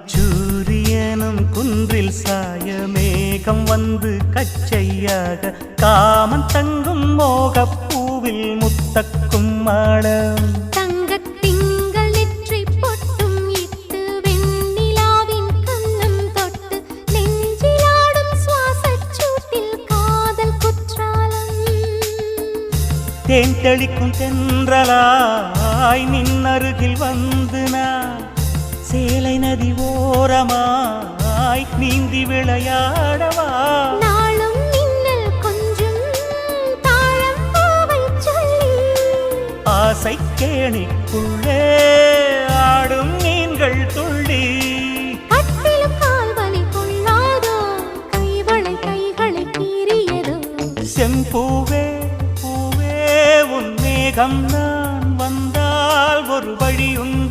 அந்திச்சூரியனும் குன்றில் சாயமேகம் வந்து கச்சையாக காமன் தங்கும் மோகப்பூவில் முத்தக்கும் மாடம் தங்கத் திங்கள் நெற்றி பொட்டும் இட்டு வெண்ணிலாவின் கன்னம் தொட்டு நெஞ்சிலாடும் சுவாசச் சூட்டில் காதல் குற்றாலம் தேன் தெளிக்கும் தென்றலாய் நின்னருகில் வந்து நான் சேலை நதி ஓரமாய் நீந்தி விளையாடவா நாளும் மின்னல் கொஞ்சம் தாழம் பூவை சொல்லி ஆசை கேணிக்குள்ளே ஆடும் மீன்கள் துள்ளி கட்டிலும் கால்வலி கொள்ளாதோ கைகளை கீறியதோ செம்பூவே பூவே உன் மேகம் நான் வந்தால் ஒரு வழி உண்டு